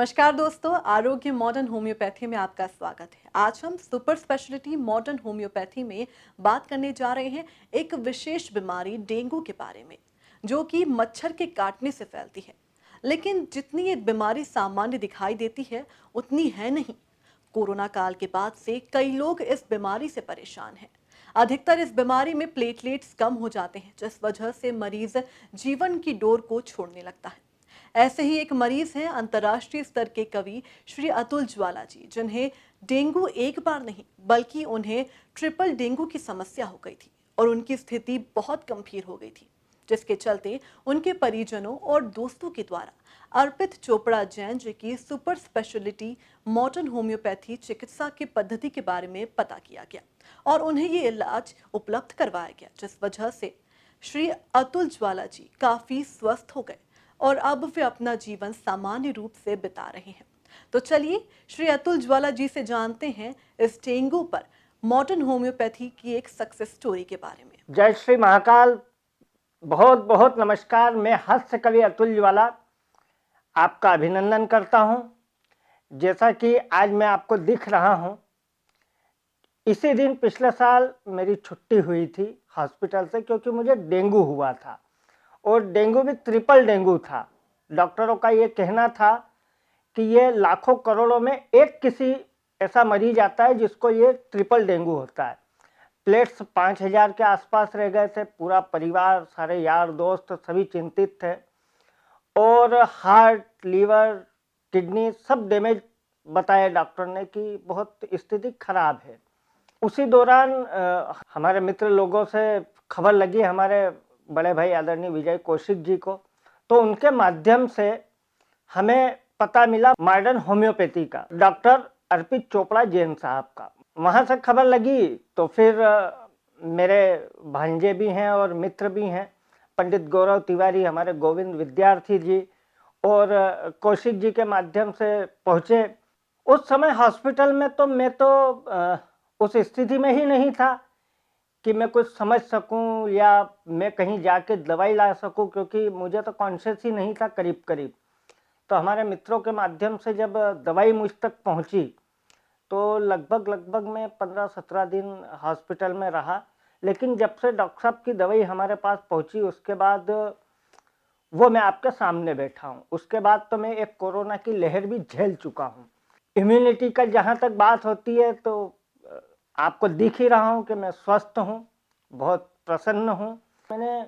नमस्कार दोस्तों, आरोग्य मॉडर्न होम्योपैथी में आपका स्वागत है। आज हम सुपर स्पेशलिटी मॉडर्न होम्योपैथी में बात करने जा रहे हैं एक विशेष बीमारी डेंगू के बारे में, जो कि मच्छर के काटने से फैलती है। लेकिन जितनी ये बीमारी सामान्य दिखाई देती है उतनी है नहीं। कोरोना काल के बाद से कई लोग इस बीमारी से परेशान हैं। अधिकतर इस बीमारी में प्लेटलेट्स कम हो जाते हैं, जिस वजह से मरीज जीवन की डोर को छोड़ने लगता है। ऐसे ही एक मरीज हैं अंतर्राष्ट्रीय स्तर के कवि श्री अतुल ज्वाला जी, जिन्हें डेंगू एक बार नहीं बल्कि उन्हें ट्रिपल डेंगू की समस्या हो गई थी और उनकी स्थिति बहुत गंभीर हो गई थी, जिसके चलते उनके परिजनों और दोस्तों के द्वारा अर्पित चोपड़ा जैन जी की सुपर स्पेशलिटी मॉडर्न होम्योपैथी चिकित्सा की पद्धति के बारे में पता किया गया और उन्हें ये इलाज उपलब्ध करवाया गया, जिस वजह से श्री अतुल ज्वाला जी काफी स्वस्थ हो गए और अब वे अपना जीवन सामान्य रूप से बिता रहे हैं। तो चलिए श्री अतुल ज्वाला जी से जानते हैं इस डेंगू पर मॉडर्न होम्योपैथी की एक सक्सेस स्टोरी के बारे में। जय श्री महाकाल। बहुत बहुत नमस्कार। मैं हास्य कवि अतुल ज्वाला आपका अभिनंदन करता हूं। जैसा कि आज मैं आपको दिख रहा हूं, इसी दिन पिछले साल मेरी छुट्टी हुई थी हॉस्पिटल से, क्योंकि मुझे डेंगू हुआ था और डेंगू भी ट्रिपल डेंगू था। डॉक्टरों का ये कहना था कि ये लाखों करोड़ों में एक किसी ऐसा मरीज आता है जिसको ये ट्रिपल डेंगू होता है। प्लेट्स 5000 के आसपास रह गए थे। पूरा परिवार, सारे यार दोस्त सभी चिंतित थे और हार्ट, लीवर, किडनी सब डैमेज बताया डॉक्टर ने कि बहुत स्थिति खराब है। उसी दौरान हमारे मित्र लोगों से खबर लगी हमारे बड़े भाई आदरणीय विजय कौशिक जी को, तो उनके माध्यम से हमें पता मिला मॉडर्न होम्योपैथी का, डॉक्टर अर्पित चोपड़ा जैन साहब का। वहाँ से खबर लगी तो फिर मेरे भांजे भी हैं और मित्र भी हैं, पंडित गौरव तिवारी, हमारे गोविंद विद्यार्थी जी और कौशिक जी के माध्यम से पहुँचे। उस समय हॉस्पिटल में तो मैं तो उस स्थिति में ही नहीं था कि मैं कुछ समझ सकूं या मैं कहीं जाके दवाई ला सकूं, क्योंकि मुझे तो कॉन्शियस ही नहीं था करीब करीब। तो हमारे मित्रों के माध्यम से जब दवाई मुझ तक पहुंची तो लगभग मैं 15-17 दिन हॉस्पिटल में रहा। लेकिन जब से डॉक्टर साहब की दवाई हमारे पास पहुंची उसके बाद वो मैं आपके सामने बैठा हूँ। उसके बाद तो मैं एक कोरोना की लहर भी झेल चुका हूँ। इम्यूनिटी का जहाँ तक बात होती है तो आपको दिख ही रहा हूँ कि मैं स्वस्थ हूँ, बहुत प्रसन्न हूँ। मैंने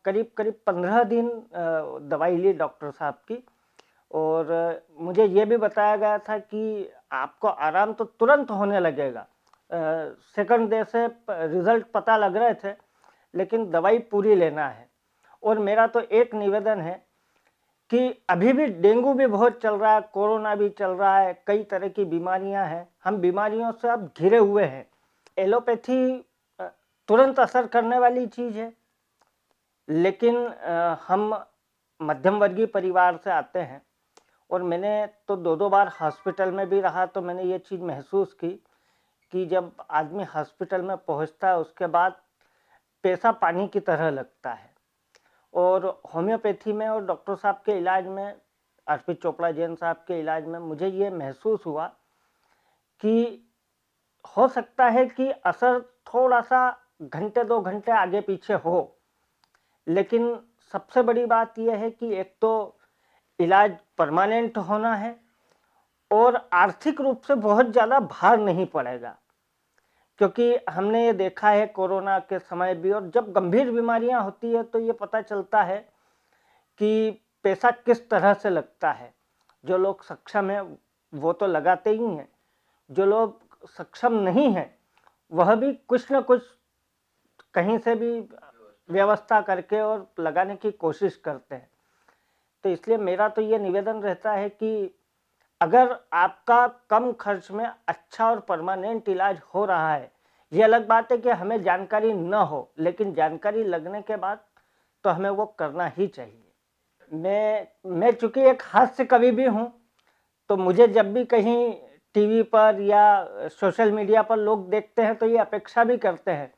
करीब 15 दिन दवाई ली डॉक्टर साहब की और मुझे ये भी बताया गया था कि आपको आराम तो तुरंत होने लगेगा। सेकंड डे से रिजल्ट पता लग रहे थे, लेकिन दवाई पूरी लेना है। और मेरा तो एक निवेदन है कि अभी भी डेंगू भी बहुत चल रहा है, कोरोना भी चल रहा है, कई तरह की बीमारियां हैं, हम बीमारियों से अब घिरे हुए हैं। एलोपैथी तुरंत असर करने वाली चीज़ है, लेकिन हम मध्यम वर्गीय परिवार से आते हैं और मैंने तो 2-2 बार हॉस्पिटल में भी रहा, तो मैंने ये चीज़ महसूस की कि जब आदमी हॉस्पिटल में पहुंचता है उसके बाद पैसा पानी की तरह लगता है। और होम्योपैथी में और डॉक्टर साहब के इलाज में, अर्पित चोपड़ा जैन साहब के इलाज में मुझे ये महसूस हुआ कि हो सकता है कि असर थोड़ा सा घंटे 2 घंटे आगे पीछे हो, लेकिन सबसे बड़ी बात यह है कि एक तो इलाज परमानेंट होना है और आर्थिक रूप से बहुत ज़्यादा भार नहीं पड़ेगा। क्योंकि हमने ये देखा है कोरोना के समय भी, और जब गंभीर बीमारियां होती है तो ये पता चलता है कि पैसा किस तरह से लगता है। जो लोग सक्षम हैं वो तो लगाते ही हैं, जो लोग सक्षम नहीं हैं वह भी कुछ न कुछ कहीं से भी व्यवस्था करके और लगाने की कोशिश करते हैं। तो इसलिए मेरा तो ये निवेदन रहता है कि अगर आपका कम खर्च में अच्छा और परमानेंट इलाज हो रहा है, ये अलग बात है कि हमें जानकारी न हो, लेकिन जानकारी लगने के बाद तो हमें वो करना ही चाहिए। मैं चूँकि एक हास्य कवि भी हूँ, तो मुझे जब भी कहीं टीवी पर या सोशल मीडिया पर लोग देखते हैं तो ये अपेक्षा भी करते हैं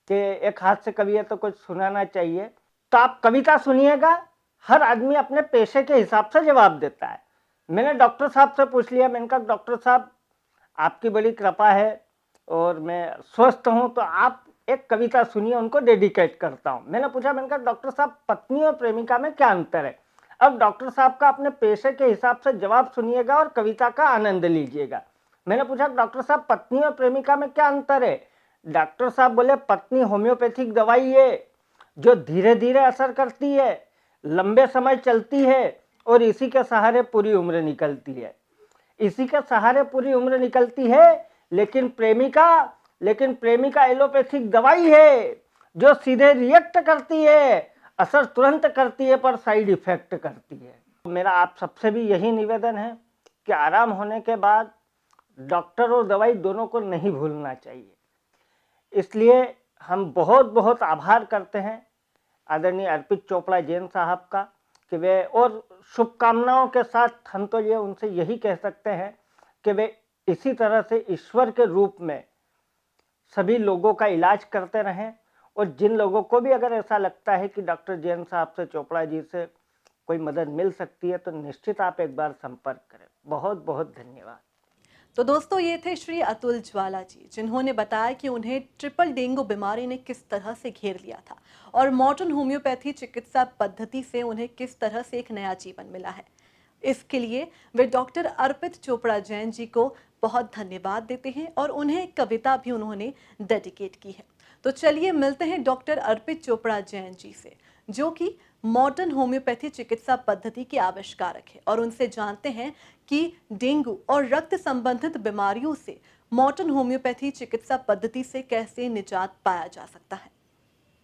कि एक हास्य कवि है तो कुछ सुनाना चाहिए। तो आप कविता सुनिएगा, हर आदमी अपने पेशे के हिसाब से जवाब देता है। मैंने डॉक्टर साहब से पूछ लिया, मैंने कहा डॉक्टर साहब आपकी बड़ी कृपा है और मैं स्वस्थ हूँ, तो आप एक कविता सुनिए, उनको डेडिकेट करता हूँ। मैंने पूछा, मैंने कहा डॉक्टर साहब पत्नी और प्रेमिका में क्या अंतर है? अब डॉक्टर साहब का अपने पेशे के हिसाब से जवाब सुनिएगा और कविता का आनंद लीजिएगा। मैंने पूछा डॉक्टर साहब पत्नी और प्रेमिका में क्या अंतर है? डॉक्टर साहब बोले पत्नी होम्योपैथिक दवाई है जो धीरे धीरे असर करती है, लंबे समय चलती है और इसी के सहारे पूरी उम्र निकलती है। इसी के सहारे पूरी उम्र निकलती है। लेकिन प्रेमिका एलोपैथिक दवाई है जो सीधे रिएक्ट करती है, असर तुरंत करती है पर साइड इफेक्ट करती है। मेरा आप सबसे भी यही निवेदन है कि आराम होने के बाद डॉक्टर और दवाई दोनों को नहीं भूलना चाहिए। इसलिए हम बहुत बहुत आभार करते हैं आदरणीय अर्पित चोपड़ा जैन साहब का कि वे, और शुभकामनाओं के साथ हम तो ये उनसे यही कह सकते हैं कि वे इसी तरह से ईश्वर के रूप में सभी लोगों का इलाज करते रहें। और जिन लोगों को भी अगर ऐसा लगता है कि डॉक्टर जैन साहब से, चोपड़ा जी से कोई मदद मिल सकती है, तो निश्चित आप एक बार संपर्क करें। बहुत बहुत धन्यवाद। तो दोस्तों, ये थे श्री अतुल ज्वाला जी, जिन्होंने बताया कि उन्हें ट्रिपल डेंगू बीमारी ने किस तरह से घेर लिया था और मॉडर्न होम्योपैथी चिकित्सा पद्धति से उन्हें किस तरह से एक नया जीवन मिला है। इसके लिए वे डॉक्टर अर्पित चोपड़ा जैन जी को बहुत धन्यवाद देते हैं और उन्हें एक कविता भी उन्होंने डेडिकेट की है। तो चलिए मिलते हैं डॉक्टर अर्पित चोपड़ा जैन जी से, जो कि मॉडर्न होम्योपैथी चिकित्सा पद्धति के आविष्कारक है, और उनसे जानते हैं कि डेंगू और रक्त संबंधित बीमारियों से मॉडर्न होम्योपैथी चिकित्सा पद्धति से कैसे निजात पाया जा सकता है।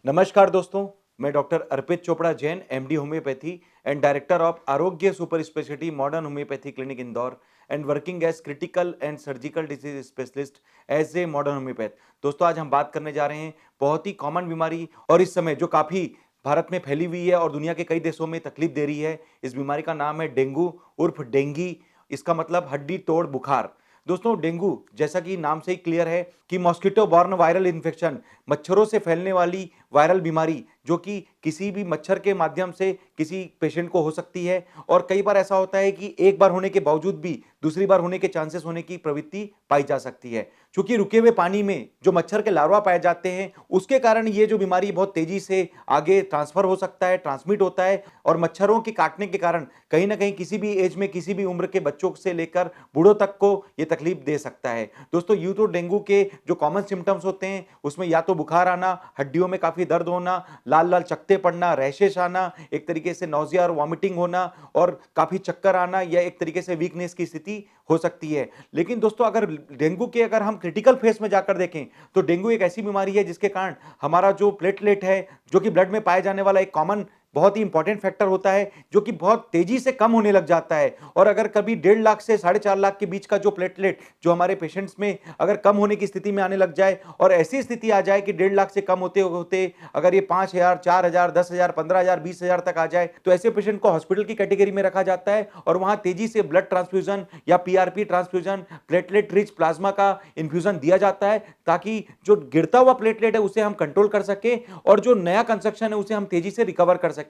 नमस्कार दोस्तों, मैं doctor Arpit Chopra Jain, MD homeopathy and director of Arogya super speciality modern homeopathy clinic Indore and working as critical and surgical disease specialist as a modern homeopath. दोस्तों, आज हम बात करने जा रहे हैं बहुत ही कॉमन बीमारी और इस समय जो काफ़ी भारत में फैली हुई है और दुनिया के कई देशों में तकलीफ दे रही है। इस बीमारी का नाम है डेंगू उर्फ डेंगी। इसका मतलब हड्डी तोड़ बुखार। दोस्तों, डेंगू जैसा कि नाम से ही क्लियर है कि मॉस्किटो बॉर्न वायरल इन्फेक्शन, मच्छरों से फैलने वाली वायरल बीमारी जो कि किसी भी मच्छर के माध्यम से किसी पेशेंट को हो सकती है। और कई बार ऐसा होता है कि एक बार होने के बावजूद भी दूसरी बार होने के चांसेस होने की प्रवृत्ति पाई जा सकती है। क्योंकि रुके हुए पानी में जो मच्छर के लार्वा पाए जाते हैं, उसके कारण ये जो बीमारी बहुत तेजी से आगे ट्रांसफर हो सकता है, ट्रांसमिट होता है। और मच्छरों के काटने के कारण कहीं ना कहीं किसी भी एज में, किसी भी उम्र के बच्चों से लेकर बूढ़ों तक को ये तकलीफ दे सकता है। दोस्तों, यूं तो डेंगू के जो कॉमन सिम्टम्स होते हैं उसमें या तो बुखार आना, हड्डियों में काफी दर्द होना, लाल लाल चकत्ते पड़ना, रैशेस आना, एक तरीके से नौजिया और वॉमिटिंग होना और काफी चक्कर आना, या एक तरीके से वीकनेस की स्थिति हो सकती है। लेकिन दोस्तों, अगर हम क्रिटिकल फेस में जाकर देखें तो डेंगू एक ऐसी बीमारी है जिसके कारण हमारा जो प्लेटलेट है, जो कि ब्लड में पाए जाने वाला एक कॉमन बहुत ही इंपॉर्टेंट फैक्टर होता है, जो कि बहुत तेजी से कम होने लग जाता है। और अगर कभी 1.5 लाख से 4.5 लाख के बीच का जो प्लेटलेट जो हमारे पेशेंट्स में अगर कम होने की स्थिति में आने लग जाए और ऐसी स्थिति आ जाए कि 1.5 लाख से कम होते होते अगर ये 5,000, 4,000, 10,000, 15,000, 20,000 तक आ जाए, तो ऐसे पेशेंट को हॉस्पिटल की कैटेगरी में रखा जाता है और वहां तेजी से ब्लड ट्रांसफ्यूजन या PRP transfusion, platelet rich plasma का इन्फ्यूजन दिया जाता है, ताकि जो गिरता हुआ प्लेटलेट है उसे हम कंट्रोल कर सके और जो नया कंस्ट्रक्शन है उसे हम तेजी से रिकवर कर सके।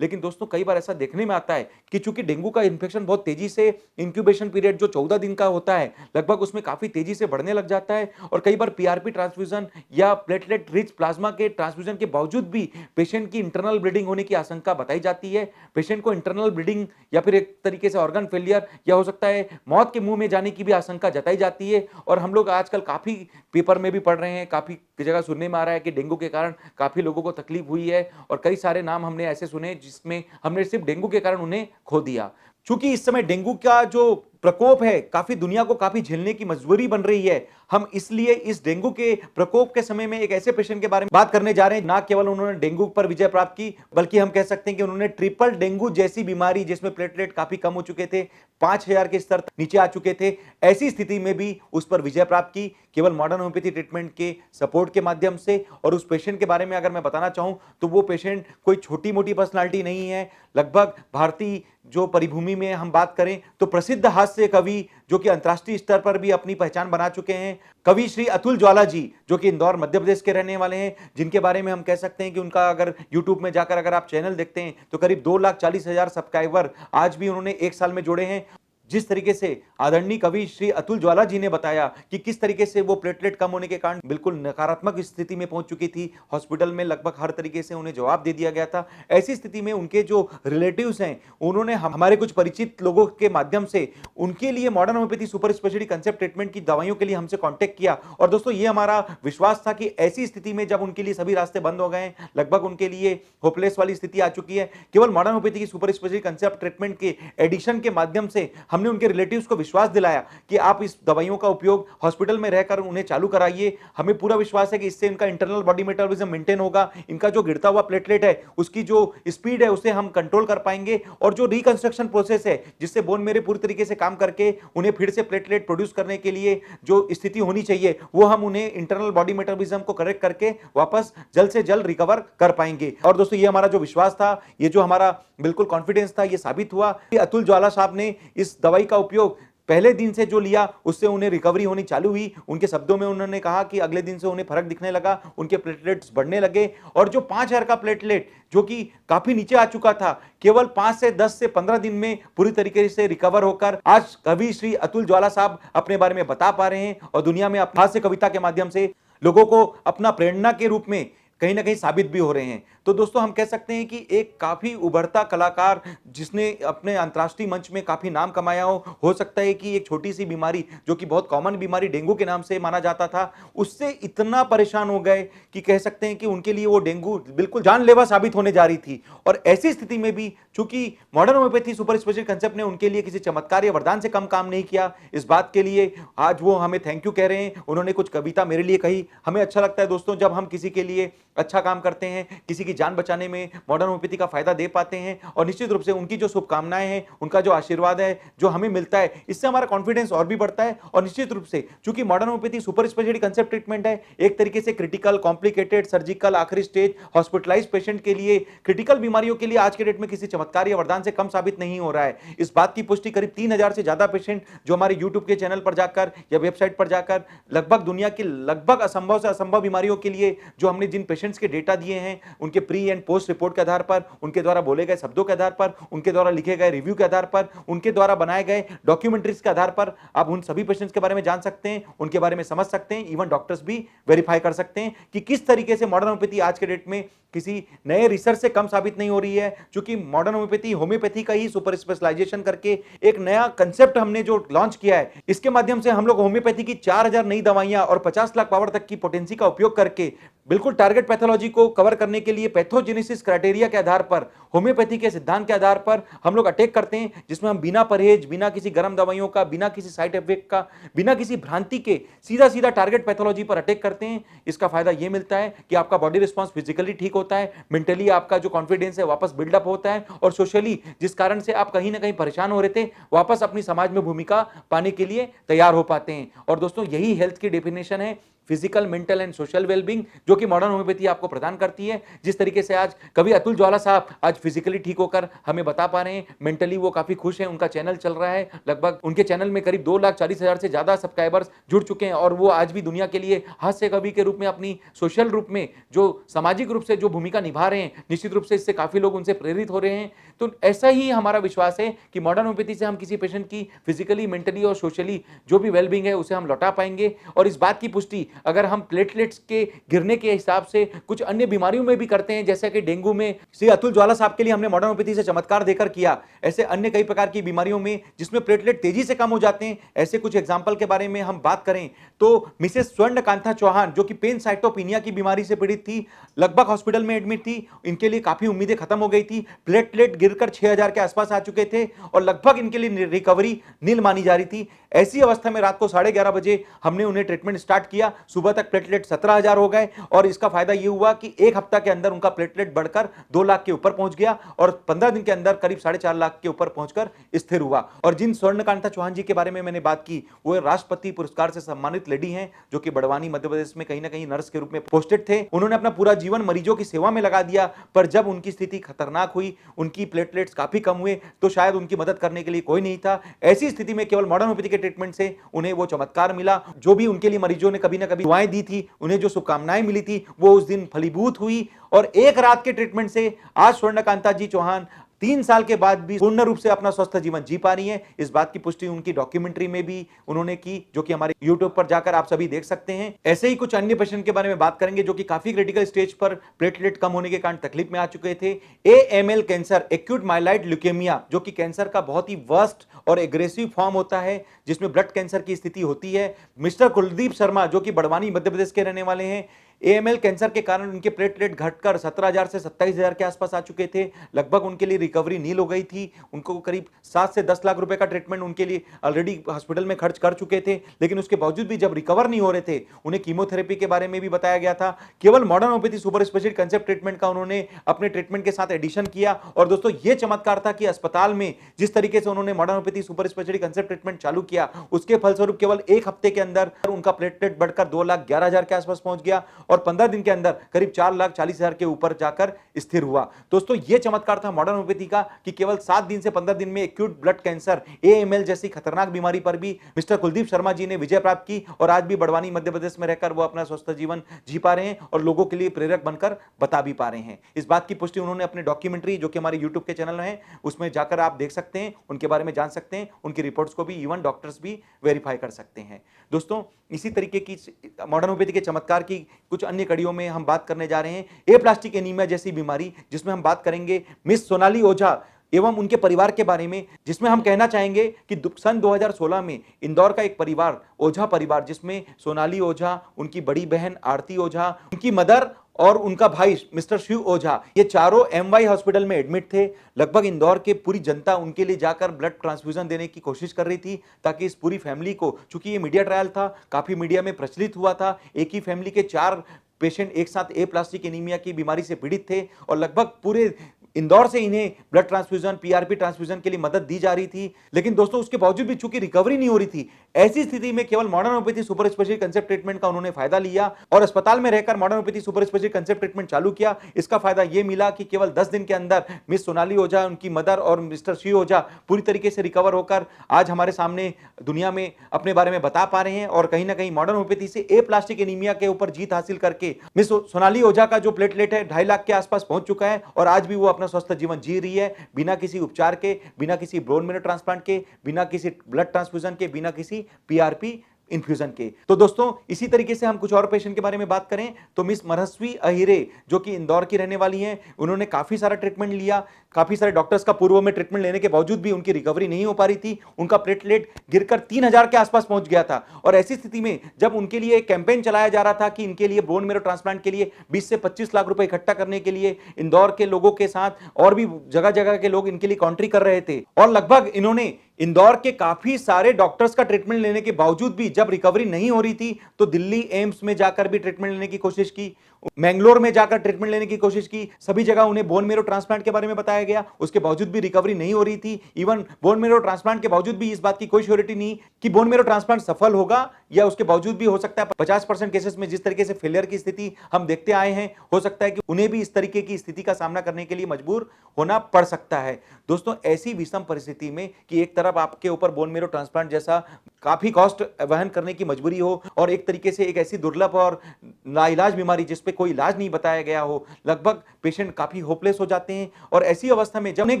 लेकिन दोस्तों, कई बार ऐसा देखने में आता है कि चूंकि डेंगू का इन्फेक्शन बहुत तेजी से, इंक्यूबेशन पीरियड जो 14 दिन का होता है, लगभग उसमें काफी तेजी से बढ़ने लग जाता है और कई बार पीआरपी ट्रांसफ्यूजन या प्लेटलेट रिच प्लाज्मा के ट्रांसफ्यूजन के बावजूद भी पेशेंट की इंटरनल ब्लीडिंग होने की आशंका बताई जाती है। पेशेंट को इंटरनल ब्लीडिंग या फिर एक तरीके से ऑर्गन फेलियर या हो सकता है मौत के मुंह में जाने की भी आशंका जताई जाती है। और हम लोग आजकल काफी पेपर में भी पढ़ रहे हैं, काफी जगह सुनने में आ रहा है कि डेंगू के कारण काफी लोगों को तकलीफ हुई है और कई सारे नाम हमने ऐसे सुने जिसमें हमने सिर्फ डेंगू के कारण उन्हें खो दिया। चूंकि इस समय डेंगू का जो प्रकोप है काफी दुनिया को काफी झेलने की मजबूरी बन रही है, हम इसलिए इस डेंगू के प्रकोप के समय में एक ऐसे पेशेंट के बारे में बात करने जा रहे हैं, ना केवल उन्होंने डेंगू पर विजय प्राप्त की, बल्कि हम कह सकते हैं कि उन्होंने ट्रिपल डेंगू जैसी बीमारी जिसमें प्लेटलेट काफी कम हो चुके थे, 5,000 के स्तर नीचे आ चुके थे, ऐसी स्थिति में भी उस पर विजय प्राप्त की केवल मॉडर्न होम्योपैथी ट्रीटमेंट के सपोर्ट के माध्यम से। और उस पेशेंट के बारे में अगर मैं बताना चाहूं तो वो पेशेंट कोई छोटी मोटी पर्सनालिटी नहीं है। लगभग भारतीय जो परिभूमि में हम बात करें तो प्रसिद्ध हास्य कवि जो कि अंतर्राष्ट्रीय स्तर पर भी अपनी पहचान बना चुके हैं, कवि श्री अतुल ज्वाला जी, जो कि इंदौर मध्य प्रदेश के रहने वाले हैं, जिनके बारे में हम कह सकते हैं कि उनका अगर यूट्यूब में जाकर अगर आप चैनल देखते हैं तो करीब 2,40,000 सब्सक्राइबर आज भी उन्होंने एक साल में जोड़े हैं, जिस तरीके से आदरणीय कवि श्री अतुल ज्वाला जी ने बताया कि किस तरीके से वो प्लेटलेट कम होने के कारण बिल्कुल नकारात्मक स्थिति में पहुंच चुकी थी, हॉस्पिटल में लगभग हर तरीके से उन्हें जवाब दे दिया गया था। ऐसी स्थिति में उनके जो रिलेटिव्स हैं उन्होंने हमारे कुछ परिचित लोगों के माध्यम से उनके लिए modern homeopathy super speciality concept treatment की दवाइयों के लिए हमसे कांटेक्ट किया। और दोस्तों ये हमारा विश्वास था कि ऐसी स्थिति में जब उनके लिए सभी रास्ते बंद हो गए, लगभग उनके लिए होपलेस वाली स्थिति आ चुकी है, केवल मॉडर्न होम्योपैथी की सुपर स्पेशलिटी कंसेप्ट ट्रीटमेंट के एडिशन के माध्यम से हमने उनके रिलेटिव्स को विश्वास दिलाया कि आप इस दवाइयों का उपयोग हॉस्पिटल में रहकर उन्हें चालू कराइए। हमें पूरा विश्वास है कि इससे इनका इंटरनल बॉडी मेटाबॉलिज्म मेंटेन होगा, इनका जो गिरता हुआ प्लेटलेट है उसकी जो स्पीड है उसे हम कंट्रोल कर पाएंगे, और जो रिकंस्ट्रक्शन प्रोसेस है जिससे बोन मेरे पूरी तरीके से काम करके उन्हें फिर से प्लेटलेट प्रोड्यूस करने के लिए जो स्थिति होनी चाहिए वो हम उन्हें इंटरनल बॉडी मेटाबॉलिज्म को करेक्ट करके वापस जल्द से जल्द रिकवर कर पाएंगे। और दोस्तों ये हमारा जो विश्वास था, ये जो हमारा बिल्कुल कॉन्फिडेंस था, ये साबित हुआ कि अतुल ज्वाला साहब ने इस दवाई का उपयोग पहले दिन से जो लिया उससे उन्हें रिकवरी होनी चालू हुई। उनके शब्दों में उन्होंने कहा कि अगले दिन से उन्हें फर्क दिखने लगा, उनके प्लेटलेट्स बढ़ने लगे, और जो 5000 का प्लेटलेट जो कि काफी नीचे आ चुका था, केवल 5 से 10 से 15 दिन में पूरी तरीके से रिकवर होकर आज कवि श्री अतुल ज्वाला साहब अपने बारे में बता पा रहे हैं और दुनिया में हास्य कविता के माध्यम से लोगों को अपना प्रेरणा के रूप में कहीं ना कहीं साबित भी हो रहे हैं। तो दोस्तों हम कह सकते हैं कि एक काफी उभरता कलाकार जिसने अपने अंतर्राष्ट्रीय मंच में काफी नाम कमाया हो सकता है कि एक छोटी सी बीमारी जो कि बहुत कॉमन बीमारी डेंगू के नाम से माना जाता था, उससे इतना परेशान हो गए कि कह सकते हैं कि उनके लिए वो डेंगू बिल्कुल जानलेवा साबित होने जा रही थी। और ऐसी स्थिति में भी चूंकि modern homeopathy super speciality concept ने उनके लिए किसी चमत्कार या वरदान से कम काम नहीं किया, इस बात के लिए आज वो हमें थैंक यू कह रहे हैं। उन्होंने कुछ कविता मेरे लिए कही, हमें अच्छा लगता है दोस्तों जब हम किसी के लिए अच्छा काम करते हैं, किसी की जान बचाने में मॉडर्न होम्योपैथी का फायदा दे पाते हैं, और निश्चित रूप से उनकी जो शुभकामनाएं हैं, उनका जो आशीर्वाद है जो हमें मिलता है, इससे हमारा कॉन्फिडेंस और भी बढ़ता है। और निश्चित रूप से चूंकि modern homeopathy super speciality concept treatment है, एक तरीके से क्रिटिकल, कॉम्प्लिकेटेड, सर्जिकल, आखिरी स्टेज, हॉस्पिटलाइज पेशेंट के लिए, क्रिटिकल बीमारियों के लिए आज के डेट में किसी चमत्कार या वरदान से कम साबित नहीं हो रहा है। इस बात की पुष्टि करीब 3000 से ज्यादा पेशेंट जो हमारे यूट्यूब के चैनल पर जाकर या वेबसाइट पर जाकर लगभग दुनिया की लगभग असंभव से असंभव बीमारियों के लिए जो हमने जिन पेशेंट्स के डेटा दिए हैं, उनके प्री एंड पोस्ट रिपोर्ट के आधार पर, उनके द्वारा बोले गए शब्दों के आधार पर, उनके द्वारा लिखे गए रिव्यू के आधार पर, उनके द्वारा बनाए गए डॉक्यूमेंट्रीज के आधार पर आप उन सभी पेशेंट्स के बारे में जान सकते हैं, उनके बारे में समझ सकते हैं। इवन डॉक्टर्स भी वेरीफाई कर सकते हैं कि किस तरीके से मॉडर्न होम्योपैथी आज के डेट में किसी नए रिसर्च से कम साबित नहीं हो रही है। क्योंकि मॉडर्न होम्योपैथी का ही सुपर स्पेशलाइजेशन करके एक नया कंसेप्ट हमने जो लॉन्च किया है, इसके माध्यम से हम लोग होम्योपैथी की 4000 नई दवाइयां और 50 लाख पावर तक की पोटेंसी का उपयोग करके बिल्कुल टारगेट पैथोलॉजी को कवर करने के लिए पैथोजेनेसिस क्राइटेरिया के आधार पर, होम्योपैथी के सिद्धांत के आधार पर हम लोग अटैक करते हैं, जिसमें हम बिना परहेज, बिना किसी गर्म दवाइयों का, बिना किसी साइड इफेक्ट का, बिना किसी भ्रांति के सीधा सीधा टारगेट पैथोलॉजी पर अटैक करते हैं। इसका फायदा यह मिलता है कि आपका बॉडी रिस्पॉन्स फिजिकली ठीक होता है, मेंटली आपका जो कॉन्फिडेंस है वापस बिल्डअप होता है, और सोशली जिस कारण से आप कहीं ना कहीं परेशान हो रहे थे, वापस अपनी समाज में भूमिका पाने के लिए तैयार हो पाते हैं। और दोस्तों यही हेल्थ की डेफिनेशन है, physical, mental and social wellbeing, जो कि मॉडर्न होम्योपैथी आपको प्रदान करती है। जिस तरीके से आज कवि अतुल ज्वाला साहब आज फिजिकली ठीक होकर हमें बता पा रहे हैं, मेंटली वो काफी खुश हैं, उनका चैनल चल रहा है, लगभग उनके चैनल में करीब 2,40,000 से ज्यादा सब्सक्राइबर्स जुड़ चुके हैं, और वो आज भी दुनिया के लिए हास्य कवि के रूप में, अपनी सोशल रूप में, जो सामाजिक रूप से जो भूमिका निभा रहे हैं, निश्चित रूप से इससे काफी लोग उनसे प्रेरित हो रहे हैं। तो ऐसा ही हमारा विश्वास है कि मॉडर्न होम्योपैथी से हम किसी पेशेंट की फिजिकली, मेंटली और सोशली जो भी वेलबींग है उसे हम लौटा पाएंगे। और इस बात की पुष्टि अगर हम प्लेटलेट्स के गिरने के हिसाब से कुछ अन्य बीमारियों में भी करते हैं, जैसे कि डेंगू में श्री अतुल ज्वाला साहब के लिए हमने मॉडर्न होम्योपैथी से चमत्कार देकर किया, ऐसे अन्य कई प्रकार की बीमारियों में जिसमें प्लेटलेट तेजी से कम हो जाते हैं, ऐसे कुछ एग्जाम्पल के बारे में हम बात करें तो मिसेस स्वर्णकांता चौहान जो कि पेनसाइटोपिनिया की बीमारी से पीड़ित थी, लगभग हॉस्पिटल में एडमिट थी, इनके लिए काफी उम्मीदें खत्म हो गई थी, प्लेटलेट गिरकर 6000 के आसपास आ चुके थे और लगभग इनके लिए रिकवरी नील मानी जा रही थी। ऐसी अवस्था में रात को 11:30 बजे हमने उन्हें ट्रीटमेंट स्टार्ट किया, सुबह तक प्लेटलेट 17,000 हो गए, और इसका फायदा यह हुआ कि एक हफ्ता के अंदर उनका प्लेटलेट बढ़कर 2 लाख के ऊपर पहुंच गया, और 15 दिन के अंदर करीब 4.5 लाख के ऊपर पहुंचकर स्थिर हुआ। और जिन स्वर्णकांता चौहान जी के बारे में मैंने बात की, वो राष्ट्रपति पुरस्कार से सम्मानित लेडी हैं, जो कि बड़वानी मध्य प्रदेश में कहीं ना कहीं नर्स के रूप में पोस्टेड थे। उन्होंने अपना पूरा जीवन मरीजों की सेवा में लगा दिया, पर जब उनकी स्थिति खतरनाक हुई, उनकी प्लेटलेट्स काफी कम हुए, तो शायद उनकी मदद करने के लिए कोई नहीं था। ऐसी स्थिति में केवल मॉडर्न होम्योपैथी के ट्रीटमेंट से उन्हें वो चमत्कार मिला, जो भी उनके लिए मरीजों ने कभी ना कभी दुआएं दी थी, उन्हें जो शुभकामनाएं मिली थी, वो उस दिन फलीभूत हुई। और एक रात के ट्रीटमेंट से आज स्वर्णकांता जी चौहान 3 साल के बाद भी पूर्ण रूप से अपना स्वस्थ जीवन जी पा रही हैं। इस बात की पुष्टि उनकी डॉक्यूमेंट्री में भी उन्होंने की, जो कि हमारे YouTube पर जाकर आप सभी देख सकते हैं। ऐसे ही कुछ अन्य पेशेंट के बारे में बात करेंगे जो कि काफी क्रिटिकल स्टेज पर प्लेटलेट कम होने के कारण तकलीफ में आ चुके थे। AML कैंसर, एक्यूट माइलाइड ल्यूकेमिया, जो कि कैंसर का बहुत ही वर्स्ट और एग्रेसिव फॉर्म होता है जिसमें ब्लड कैंसर की स्थिति होती है। मिस्टर कुलदीप शर्मा जो कि बड़वानी मध्य प्रदेश के रहने वाले हैं, AML कैंसर के कारण उनके प्लेटलेट घटकर 17,000 से 27,000 के आसपास आ चुके थे। लगभग उनके लिए रिकवरी नील हो गई थी। उनको करीब 7 से 10 लाख रुपए का ट्रीटमेंट उनके लिए ऑलरेडी हॉस्पिटल में खर्च कर चुके थे, लेकिन उसके बावजूद भी जब रिकवर नहीं हो रहे थे, उन्हें कीमोथेरेपी के बारे में भी बताया गया था। केवल modern homeopathy super speciality concept treatment का उन्होंने अपने ट्रीटमेंट के साथ एडिशन किया। और दोस्तों ये चमत्कार था कि अस्पताल में जिस तरीके से उन्होंने modern homeopathy super speciality concept treatment चालू किया, उसके फलस्वरूप केवल 1 हफ्ते के अंदर उनका प्लेटलेट बढ़कर 2,11,000 के आसपास पहुंच गया और 15 दिन के अंदर करीब 4,40,000 के ऊपर जाकर स्थिर हुआ। दोस्तों यह चमत्कार था मॉडर्न होम्योपैथी का कि केवल 7 दिन से 15 दिन में एक्यूट ब्लड कैंसर AML जैसी खतरनाक बीमारी पर भी मिस्टर कुलदीप शर्मा जी ने विजय प्राप्त की और आज भी बड़वानी मध्य प्रदेश में रहकर वो अपना स्वस्थ जीवन जी पा रहे हैं और लोगों के लिए प्रेरक बनकर बता भी पा रहे हैं। इस बात की पुष्टि उन्होंने अपने डॉक्यूमेंट्री जो कि हमारे YouTube के चैनल है उसमें जाकर आप देख सकते हैं, उनके बारे में जान सकते हैं, उनकी रिपोर्ट्स को भी इवन डॉक्टर्स भी वेरीफाई कर सकते हैं। दोस्तों इसी तरीके की मॉडर्न होम्योपैथी के चमत्कार की कुछ अन्य कड़ियों में हम बात करने जा रहे हैं एप्लास्टिक एनीमिया जैसी बीमारी, जिसमें हम बात करेंगे मिस सोनाली ओझा एवं उनके परिवार के बारे में, जिसमें हम कहना चाहेंगे कि सन 2016 में इंदौर का एक परिवार, ओझा परिवार, जिसमें सोनाली ओझा, उनकी बड़ी बहन आरती ओझा, उनकी मदर और उनका भाई मिस्टर शिव ओझा, ये चारों MY हॉस्पिटल में एडमिट थे। लगभग इंदौर के पूरी जनता उनके लिए जाकर ब्लड ट्रांसफ्यूजन देने की कोशिश कर रही थी ताकि इस पूरी फैमिली को, चूंकि ये मीडिया ट्रायल था, काफी मीडिया में प्रचलित हुआ था, एक ही फैमिली के 4 पेशेंट एक साथ एप्लास्टिक एनीमिया की बीमारी से पीड़ित थे और लगभग पूरे इंदौर से इन्हें ब्लड ट्रांसफ्यूजन, PRP ट्रांसफ्यूजन के लिए मदद दी जा रही थी। लेकिन दोस्तों उसके बावजूद भी चूंकि रिकवरी नहीं हो रही थी, ऐसी स्थिति में केवल modern homeopathy super speciality concept treatment का उन्होंने फायदा लिया और अस्पताल में रहकर modern homeopathy super speciality concept treatment चालू किया। इसका फायदा यह मिला कि केवल 10 दिन के अंदर मिस सोनाली ओझा, उनकी मदर और मिस्टर शिव ओझा पूरी तरीके से रिकवर होकर आज हमारे सामने दुनिया में अपने बारे में बता पा रहे हैं और कहीं ना कहीं मॉडर्न होम्योपैथी से एप्लास्टिक एनीमिया के ऊपर जीत हासिल करके मिस सोनाली ओझा का जो प्लेटलेट है 2.5 लाख के आसपास पहुंच चुका है और आज भी वो अपना स्वस्थ जीवन जी रही है, बिना किसी उपचार के, बिना किसी बोन मैरो ट्रांसप्लांट के, बिना किसी ब्लड ट्रांसफ्यूजन के, बिना किसी PRP इन्फ्यूजन के। तो दोस्तों इसी तरीके से हम कुछ और पेशेंट के बारे में बात करें तो मिस मनस्वी अहिरे जो कि इंदौर की रहने वाली हैं, उन्होंने काफी सारा ट्रीटमेंट लिया, काफी सारे डॉक्टर्स का पूर्व में ट्रीटमेंट लेने के बावजूद भी उनकी रिकवरी नहीं हो पा रही थी। उनका प्लेटलेट गिरकर 3,000 के आसपास पहुंच गया था और ऐसी स्थिति में जब उनके लिए एक कैंपेन चलाया जा रहा था कि इनके लिए बोन मैरो ट्रांसप्लांट के लिए 20 से 25 लाख रुपए इकट्ठा करने के लिए इंदौर के लोगों के साथ और भी जगह जगह के लोग इनके लिए कॉन्ट्री कर रहे थे और लगभग इन्होंने इंदौर के काफी सारे डॉक्टर्स का ट्रीटमेंट लेने के बावजूद भी जब रिकवरी नहीं हो रही थी तो दिल्ली एम्स में जाकर भी ट्रीटमेंट लेने की कोशिश की, मैंगलोर में जाकर ट्रीटमेंट लेने की कोशिश की, सभी जगह उन्हें बोन मैरो ट्रांसप्लांट के बारे में बताया गया, उसके बावजूद भी रिकवरी नहीं हो रही थी। इवन बोन मैरो ट्रांसप्लांट के बावजूद भी इस बात की कोई श्योरिटी नहीं कि बोन मैरो ट्रांसप्लांट सफल होगा या उसके बावजूद भी हो सकता है 50% केसेस में जिस तरीके से फेलियर की स्थिति हम देखते आए हैं, हो सकता है कि उन्हें भी इस तरीके की स्थिति का सामना करने के लिए मजबूर होना पड़ सकता है। दोस्तों ऐसी विषम परिस्थिति में कि एक तरफ आपके ऊपर बोन मैरो ट्रांसप्लांट जैसा काफी कॉस्ट वहन करने की मजबूरी हो और एक तरीके से एक ऐसी दुर्लभ और नाइलाज बीमारी जिस पे कोई इलाज नहीं बताया गया हो, लगभग पेशेंट काफी होपलेस हो जाते हैं। और ऐसी अवस्था में जब उन्हें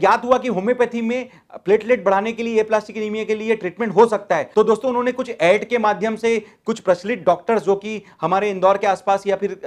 ज्ञात हुआ कि होम्योपैथी में प्लेटलेट बढ़ाने के लिए, एप्लास्टिक एनीमिया के लिए ट्रीटमेंट हो सकता है, तो दोस्तों उन्होंने कुछ ऐड के माध्यम से कुछ प्रचलित डॉक्टर्स जो कि हमारे इंदौर के आसपास या फिर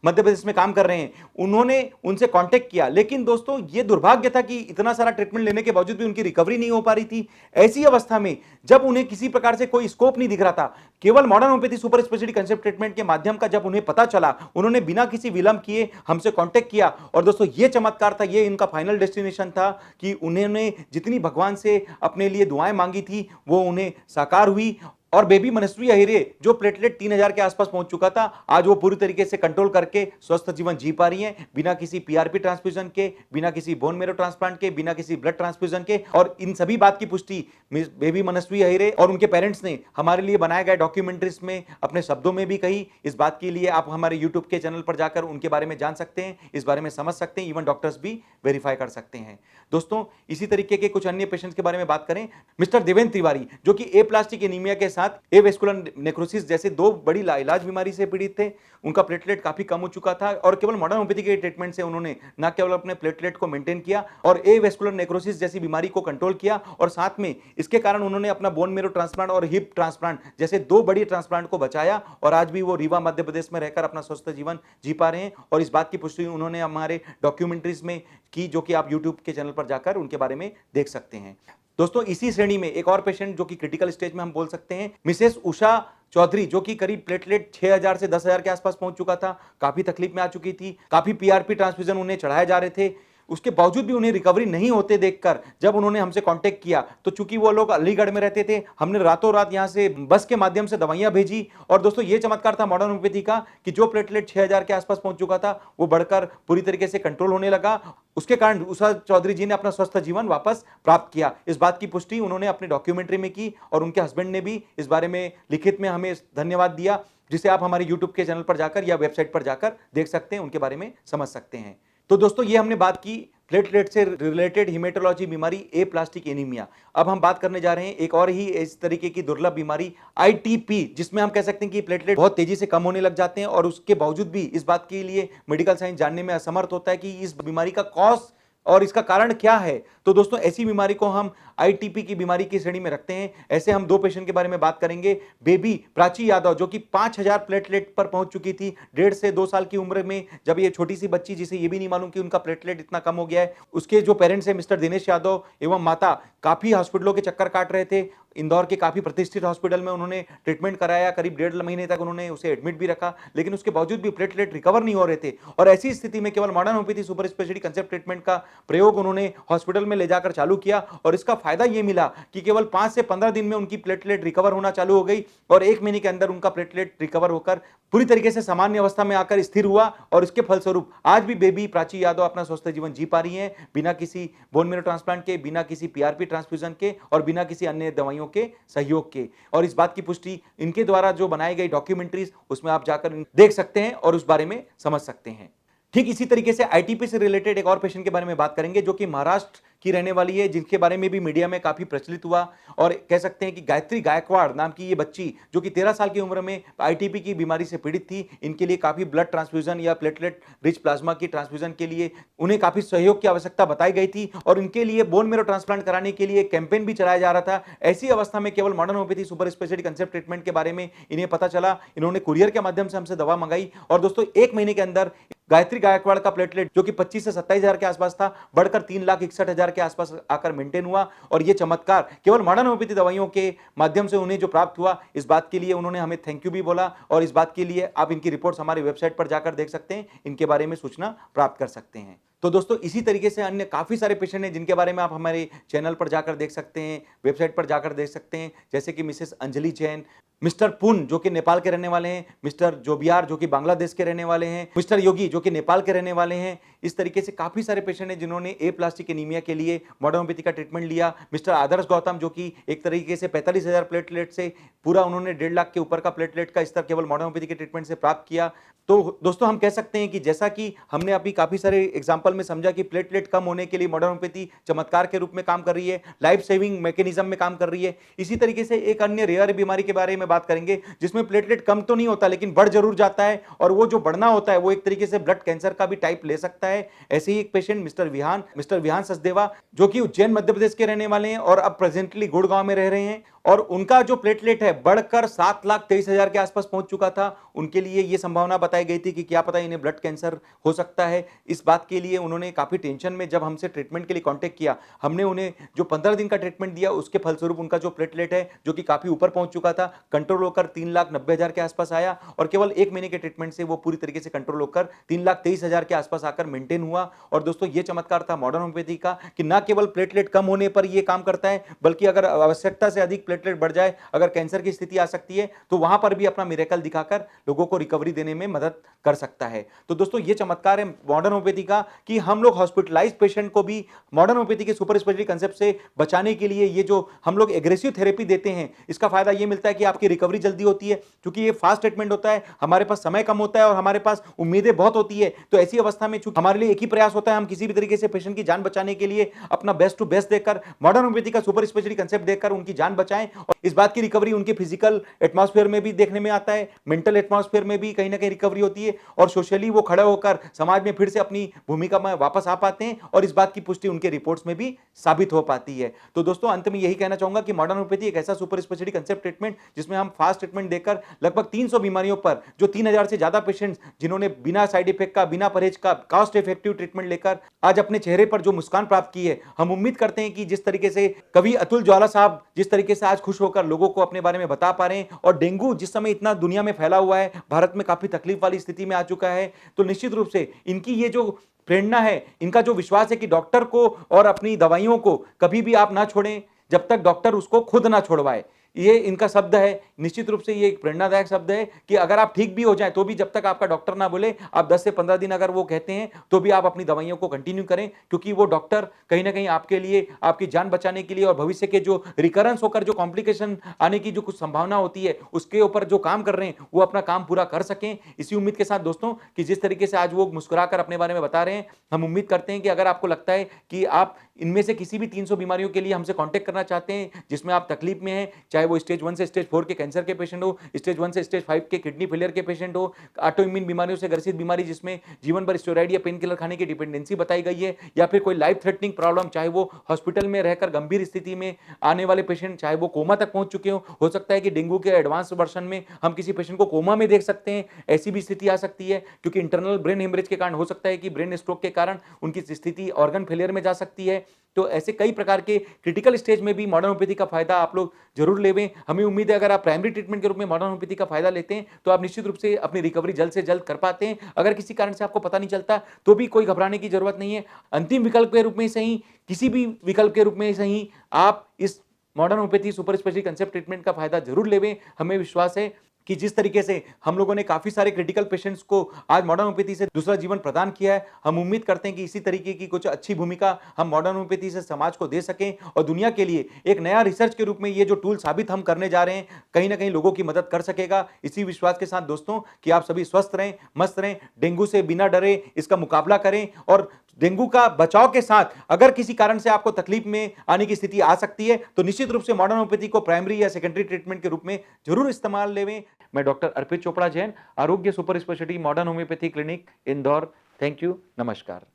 मध्य प्रदेश में काम कर रहे हैं, उन्होंने उनसे कांटेक्ट किया। लेकिन दोस्तों ये दुर्भाग्य था कि इतना सारा ट्रीटमेंट लेने के बावजूद भी उनकी रिकवरी नहीं हो पा रही थी। ऐसी अवस्था में जब उन्हें किसी प्रकार से कोई स्कोप नहीं दिख रहा था, केवल modern homeopathy super speciality concept treatment के माध्यम का जब उन्हें पता चला, उन्होंने बिना किसी विलंब किए हमसे कांटेक्ट किया। और दोस्तों ये चमत्कार था, ये इनका फाइनल डेस्टिनेशन था कि उन्होंने जितनी भगवान से अपने लिए दुआएं मांगी थी वो उन्हें साकार हुई और बेबी मनस्वी अहिरे जो प्लेटलेट 3,000 के आसपास पहुंच चुका था, आज वो पूरी तरीके से कंट्रोल करके स्वस्थ जीवन जी पा रही हैं, बिना किसी PRP ट्रांसफ्यूजन के, बिना किसी बोन मैरो ट्रांसप्लांट के, बिना किसी ब्लड ट्रांसफ्यूजन के। और इन सभी बात की पुष्टि बेबी मनस्वी अहिरे और उनके पेरेंट्स ने हमारे लिए बनाए गए डॉक्यूमेंट्रीज में अपने शब्दों में भी कही। इस बात के लिए आप हमारे YouTube के चैनल पर जाकर उनके बारे में जान सकते हैं, इस बारे में समझ सकते हैं, इवन डॉक्टर्स भी वेरीफाई कर सकते हैं। दोस्तों इसी तरीके के कुछ अन्य पेशेंट्स के बारे में बात करें, मिस्टर देवेंद्र तिवारी जो कि एप्लास्टिक एनीमिया के साथ एवेस्कुलर नेक्रोसिस जैसे दो बड़ी लाइलाज बीमारी से पीड़ित थे। उनका प्लेटलेट काफी कम हो चुका था और केवल मॉडर्न होम्योपैथी के ट्रीटमेंट से उन्होंने न केवल अपने प्लेटलेट को मेंटेन किया और एवेस्कुलर नेक्रोसिस जैसी बीमारी को कंट्रोल किया और साथ में इसके कारण उन्होंने अपना बोन मेरो ट्रांसप्लांट और हिप ट्रांसप्लांट जैसे दो बड़ी ट्रांसप्लांट को बचाया और आज भी वो रीवा मध्य प्रदेश में रहकर अपना स्वस्थ जीवन जी पा रहे हैं। और इस बात की पुष्टि उन्होंने हमारे डॉक्यूमेंट्रीज में की, जो कि आप यूट्यूब के चैनल पर जाकर उनके बारे में देख सकते हैं। दोस्तों, इसी श्रेणी में एक और पेशेंट जो कि क्रिटिकल स्टेज में हम बोल सकते हैं, मिसेस उषा चौधरी, जो कि करीब प्लेटलेट 6000 से 10000 के आसपास पहुंच चुका था, काफी तकलीफ में आ चुकी थी, काफी पीआरपी ट्रांसफ्यूजन उन्हें चढ़ाए जा रहे थे। उसके बावजूद भी उन्हें रिकवरी नहीं होते देखकर जब उन्होंने हमसे कांटेक्ट किया, तो चूंकि वो लोग अलीगढ़ में रहते थे, हमने रातों रात यहां से बस के माध्यम से दवाइयां भेजी। और दोस्तों, ये चमत्कार था मॉडर्न होम्योपैथी का कि जो प्लेटलेट 6000 के आसपास पहुंच चुका था, वो बढ़कर पूरी तरीके से कंट्रोल होने लगा। उसके कारण उषा चौधरी जी ने अपना स्वस्थ जीवन वापस प्राप्त किया। इस बात की पुष्टि उन्होंने अपने डॉक्यूमेंट्री में की और उनके हस्बैंड ने भी इस बारे में लिखित में हमें धन्यवाद दिया, जिसे आप हमारे यूट्यूब के चैनल पर जाकर या वेबसाइट पर जाकर देख सकते हैं, उनके बारे में समझ सकते हैं। तो दोस्तों, ये हमने बात की प्लेटलेट से रिलेटेड हीमेटोलॉजी बीमारी एप्लास्टिक एनीमिया। अब हम बात करने जा रहे हैं एक और ही इस तरीके की दुर्लभ बीमारी आईटीपी, जिसमें हम कह सकते हैं कि प्लेटलेट बहुत तेजी से कम होने लग जाते हैं और उसके बावजूद भी इस बात के लिए मेडिकल साइंस जानने में असमर्थ होता है कि इस बीमारी का कॉज और इसका कारण क्या है। तो दोस्तों, ऐसी बीमारी को हम आईटीपी की बीमारी की श्रेणी में रखते हैं। ऐसे हम दो पेशेंट के बारे में बात करेंगे। बेबी प्राची यादव, जो कि 5000 प्लेटलेट पर पहुंच चुकी थी 1.5 से 2 साल की उम्र में, जब ये छोटी सी बच्ची, जिसे ये भी नहीं मालूम कि उनका प्लेटलेट इतना कम हो गया है, उसके जो पेरेंट्स हैं मिस्टर दिनेश यादव एवं माता काफी हॉस्पिटलों के चक्कर काट रहे थे। इंदौर के काफी प्रतिष्ठित हॉस्पिटल में उन्होंने ट्रीटमेंट कराया, करीब 1.5 महीने तक उन्होंने उसे एडमिट भी रखा, लेकिन उसके बावजूद भी प्लेटलेट रिकवर नहीं हो रहे थे। और ऐसी स्थिति में केवल modern homeopathy super speciality concept treatment का प्रयोग उन्होंने हॉस्पिटल में ले जाकर चालू किया और इसका फायदा यह मिला कि केवल 5 से 15 दिन में उनकी प्लेटलेट रिकवर होना चालू हो गई और 1 महीने के अंदर उनका प्लेटलेट रिकवर होकर पूरी तरीके से सामान्य अवस्था में आकर स्थिर हुआ। और इसके फलस्वरूप आज भी बेबी प्राची यादव अपना स्वस्थ जीवन जी पा रही हैं, बिना किसी बोन मेरो ट्रांसप्लांट के, बिना किसी पीआरपी ट्रांसफ्यूजन के और बिना किसी अन्य दवाइयों के सहयोग के। और इस बात की पुष्टि इनके द्वारा जो बनाई गई डॉक्यूमेंट्रीज, उसमें आप जाकर देख सकते हैं और उस बारे में समझ सकते हैं। ठीक इसी तरीके से आईटीपी से रिलेटेड एक और पेशेंट के बारे में बात करेंगे, जो कि महाराष्ट्र की रहने वाली है, जिनके बारे में भी मीडिया में काफी प्रचलित हुआ। और कह सकते हैं कि गायत्री गायकवाड़ नाम की ये बच्ची, जो कि 13 साल की उम्र में आईटीपी की बीमारी से पीड़ित थी, इनके लिए काफी ब्लड ट्रांसफ्यूजन या प्लेटलेट रिच प्लाज्मा की ट्रांसफ्यूजन के लिए उन्हें काफी सहयोग की आवश्यकता बताई गई थी और इनके लिए बोन मेरो ट्रांसप्लांट कराने के लिए कैंपेन भी चलाया जा रहा था। ऐसी अवस्था में केवल modern homeopathy super speciality concept treatment के बारे में इन्हें पता चला। इन्होंने कुरियर के माध्यम से हमसे दवा मंगाई और दोस्तों, 1 महीने के अंदर गायत्री गायकवाड़ का प्लेटलेट, जो कि 25 से 27,000 के आसपास था, बढ़कर 3,61,000 के आसपास आकर मेंटेन हुआ। और ये चमत्कार केवल मॉडर्न होम्योपैथी दवाइयों के माध्यम से उन्हें जो प्राप्त हुआ, इस बात के लिए उन्होंने हमें थैंक यू भी बोला। और इस बात के लिए आप इनकी रिपोर्ट्स हमारी वेबसाइट पर जाकर देख सकते हैं, इनके बारे में सूचना प्राप्त कर सकते हैं। तो दोस्तों, इसी तरीके से अन्य काफी सारे पेशेंट हैं जिनके बारे में आप हमारे चैनल पर जाकर देख सकते हैं, वेबसाइट पर जाकर देख सकते हैं, जैसे कि मिसेस अंजलि जैन, मिस्टर पुन, जो कि नेपाल के रहने वाले हैं, मिस्टर जोबियार, जो कि बांग्लादेश के रहने वाले हैं, मिस्टर योगी, जो कि नेपाल के रहने वाले हैं। इस तरीके से काफी सारे पेशेंट हैं जिन्होंने एप्लास्टिक एनीमिया के लिए मॉडर्न होम्योपैथी का ट्रीटमेंट लिया। मिस्टर आदर्श गौतम, जो कि एक तरीके से 45,000 प्लेटलेट से पूरा उन्होंने 1.5 लाख के ऊपर का प्लेटलेट का स्तर केवल मॉडर्न होम्योपैथी के ट्रीटमेंट से प्राप्त किया। तो दोस्तों, हम कह सकते हैं कि जैसा कि हमने अभी काफी सारे एग्जाम्पल में समझा कि प्लेटलेट कम होने के लिए मॉडर्न होम्योपैथी चमत्कार के रूप में काम कर रही है, लाइफ सेविंग मैकेनिज्म में काम कर रही है। इसी तरीके से एक अन्य रेयर बीमारी के बारे में बात करेंगे, जिसमें प्लेटलेट कम तो नहीं होता लेकिन बढ़ जरूर जाता है, और वो जो बढ़ना होता है वो एक तरीके से ब्लड कैंसर का भी टाइप ले सकता है। ऐसे ही एक पेशेंट मिस्टर विहान सचदेवा, जो कि उज्जैन मध्य प्रदेश के रहने वाले हैं और अब प्रेजेंटली गुड़गांव में रह रहे हैं, और उनका जो प्लेटलेट है बढ़कर 7,23,000 के आसपास पहुंच चुका था। उनके लिए यह संभावना बताई गई थी कि क्या पता इन्हें ब्लड कैंसर हो सकता है। इस बात के लिए उन्होंने काफी टेंशन में जब हमसे ट्रीटमेंट के लिए कांटेक्ट किया, हमने उन्हें जो 15 दिन का ट्रीटमेंट दिया, उसके फलस्वरूप उनका जो प्लेटलेट है, जो कि काफी ऊपर पहुंच चुका था, कंट्रोल होकर 3,90,000 के आसपास आया और केवल 1 महीने के ट्रीटमेंट से वो पूरी तरीके से कंट्रोल होकर 3,23,000 के आसपास आकर मेंटेन हुआ। और दोस्तों, ये चमत्कार था मॉडर्न होम्योपैथी का कि न केवल प्लेटलेट कम होने पर यह काम करता है, बल्कि अगर आवश्यकता से अधिक प्लेटलेट बढ़ जाए, अगर कैंसर की स्थिति आ सकती है, तो वहां पर भी अपना मिरेकल दिखाकर लोगों को रिकवरी देने में मदद कर सकता है। तो दोस्तों, ये चमत्कार है मॉडर्न होम्योपैथी का कि हम लोग हॉस्पिटलाइज्ड पेशेंट को भी मॉडर्न होम्योपैथी के सुपर स्पेशलिटी कंसेप्ट से बचाने के लिए ये जो हम लोग एग्रेसिव थेरेपी देते हैं, इसका फायदा ये मिलता है कि आपकी रिकवरी जल्दी होती है, क्योंकि ये फास्ट ट्रीटमेंट होता है, हमारे पास समय कम होता है और हमारे पास उम्मीदें बहुत होती है। तो ऐसी अवस्था में चूंकि हमारे लिए एक ही प्रयास होता है, हम किसी भी तरीके से पेशेंट की जान बचाने के लिए अपना बेस्ट टू बेस्ट देकर मॉडर्न होम्योपैथी का सुपर स्पेशलिटी कंसेप्ट देकर उनकी जान बचाएं जाएं। और इस बात की रिकवरी उनके फिजिकल एटमॉस्फेयर में भी देखने में आता है, मेंटल एटमॉस्फेयर में भी कहीं ना कहीं रिकवरी होती है, और सोशली वो खड़े होकर समाज में फिर से अपनी भूमिका में वापस आ पाते हैं, और इस बात की पुष्टि उनके रिपोर्ट्स में भी साबित हो पाती है। तो दोस्तों अंत में यही कहना चाहूंगा कि मॉडर्न होम्योपैथी एक ऐसा सुपर स्पेशलिटी कंसेप्ट ट्रीटमेंट जिसमें हम फास्ट ट्रीटमेंट देकर लगभग 300 बीमारियों पर, जो 3000 से ज्यादा पेशेंट्स जिन्होंने बिना साइड इफेक्ट का, बिना परहेज का कॉस्ट इफेक्टिव ट्रीटमेंट लेकर आज अपने चेहरे पर जो मुस्कान प्राप्त की है, हम उम्मीद करते हैं कि जिस तरीके से कवि अतुल ज्वाला साहब जिस तरीके से आज खुश होकर लोगों को अपने बारे में बता पा रहे हैं, और डेंगू जिस समय इतना दुनिया में फैला हुआ है, भारत में काफी तकलीफ वाली स्थिति में आ चुका है, तो निश्चित रूप से इनकी ये जो प्रेरणा है, इनका जो विश्वास है कि डॉक्टर को और अपनी दवाइयों को कभी भी आप ना छोड़ें जब तक डॉक्टर उसको खुद ना छोड़वाए, ये इनका शब्द है। निश्चित रूप से ये एक प्रेरणादायक शब्द है कि अगर आप ठीक भी हो जाएं तो भी जब तक आपका डॉक्टर ना बोले, आप 10 से 15 दिन अगर वो कहते हैं तो भी आप अपनी दवाइयों को कंटिन्यू करें, क्योंकि वो डॉक्टर कहीं ना कहीं आपके लिए, आपकी जान बचाने के लिए और भविष्य के जो रिकरेंस होकर जो कॉम्प्लिकेशन आने की जो कुछ संभावना होती है उसके ऊपर जो काम कर रहे हैं वो अपना काम पूरा कर सकें। इसी उम्मीद के साथ दोस्तों कि जिस तरीके से आज वो मुस्कुराकर अपने बारे में बता रहे हैं, हम उम्मीद करते हैं कि अगर आपको लगता है कि आप इनमें से किसी भी 300 बीमारियों के लिए हमसे कांटेक्ट करना चाहते हैं जिसमें आप तकलीफ में हैं, चाहे वो स्टेज 1 से स्टेज 4 के कैंसर के पेशेंट हो, स्टेज 1 से स्टेज 5 के किडनी फेलियर के पेशेंट हो, ऑटो इम्यून बीमारियों से ग्रसित बीमारी जिसमें जीवन भर स्टेरॉइड या पेन किलर खाने की डिपेंडेंसी बताई गई है, या फिर कोई लाइफ थ्रेटनिंग प्रॉब्लम, चाहे वो हॉस्पिटल में रहकर गंभीर स्थिति में आने वाले पेशेंट, चाहे वो कोमा तक पहुंच चुके हो सकता है कि डेंगू के एडवांस वर्जन में हम किसी पेशेंट को कोमा में देख सकते हैं, ऐसी भी स्थिति आ सकती है, क्योंकि इंटरनल ब्रेन हेमरेज के कारण हो सकता है कि ब्रेन स्ट्रोक के कारण उनकी स्थिति ऑर्गन फेलियर में जा सकती है। तो ऐसे कई प्रकार के क्रिटिकल स्टेज में भी मॉडर्न होम्योपैथी का फायदा आप लोग जरूर लेवें। हमें उम्मीद है अगर आप प्राइमरी ट्रीटमेंट के रूप में मॉडर्न होम्योपैथी का फायदा लेते हैं तो आप निश्चित रूप से अपनी रिकवरी जल्द से जल्द कर पाते हैं। अगर किसी कारण से आपको पता नहीं चलता तो भी कोई घबराने की जरूरत नहीं है। अंतिम विकल्प के रूप में सही, किसी भी विकल्प के रूप में सही, आप इस modern homeopathy super speciality concept treatment का फायदा जरूर लेवें। हमें विश्वास है कि जिस तरीके से हम लोगों ने काफी सारे क्रिटिकल पेशेंट्स को आज मॉडर्न होम्योपैथी से दूसरा जीवन प्रदान किया है, हम उम्मीद करते हैं कि इसी तरीके की कुछ अच्छी भूमिका हम मॉडर्न होम्योपैथी से समाज को दे सकें और दुनिया के लिए एक नया रिसर्च के रूप में ये जो टूल साबित हम करने जा रहे हैं कहीं ना कहीं लोगों की मदद कर सकेगा। इसी विश्वास के साथ दोस्तों कि आप सभी स्वस्थ रहें, मस्त रहें, डेंगू से बिना डरे इसका मुकाबला करें, और डेंगू का बचाव के साथ अगर किसी कारण से आपको तकलीफ में आने की स्थिति आ सकती है तो निश्चित रूप से मॉडर्न होम्योपैथी को प्राइमरी या सेकेंडरी ट्रीटमेंट के रूप में जरूर इस्तेमाल लेवें। मैं डॉक्टर अर्पित चोपड़ा जैन, आरोग्य super speciality modern homeopathy clinic Indore. Thank you, नमस्कार।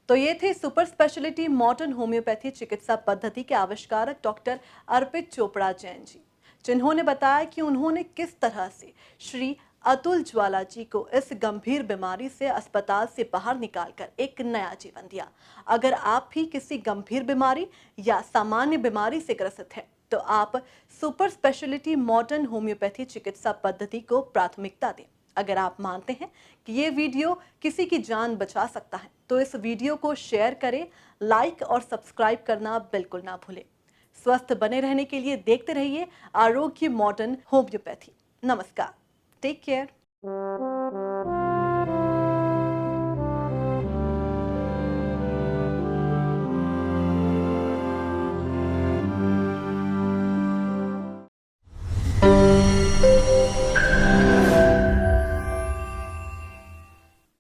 तो ये थे सुपर स्पेशलिटी मॉडर्न होम्योपैथी चिकित्सा पद्धति के आविष्कारक डॉक्टर अर्पित चोपड़ा जैन जी, जिन्होंने बताया कि उन्होंने किस तरह से श्री अतुल ज्वाला जी को इस गंभीर बीमारी से अस्पताल से बाहर निकालकर एक नया जीवन दिया। अगर आप भी किसी गंभीर बीमारी या सामान्य बीमारी से ग्रसित हैं तो आप सुपर स्पेशलिटी मॉडर्न होम्योपैथी चिकित्सा पद्धति को प्राथमिकता दें। अगर आप मानते हैं कि ये वीडियो किसी की जान बचा सकता है तो इस वीडियो को शेयर करें, लाइक और सब्सक्राइब करना बिल्कुल ना भूलें। स्वस्थ बने रहने के लिए देखते रहिए आरोग्य मॉडर्न होम्योपैथी। नमस्कार, टेक केयर।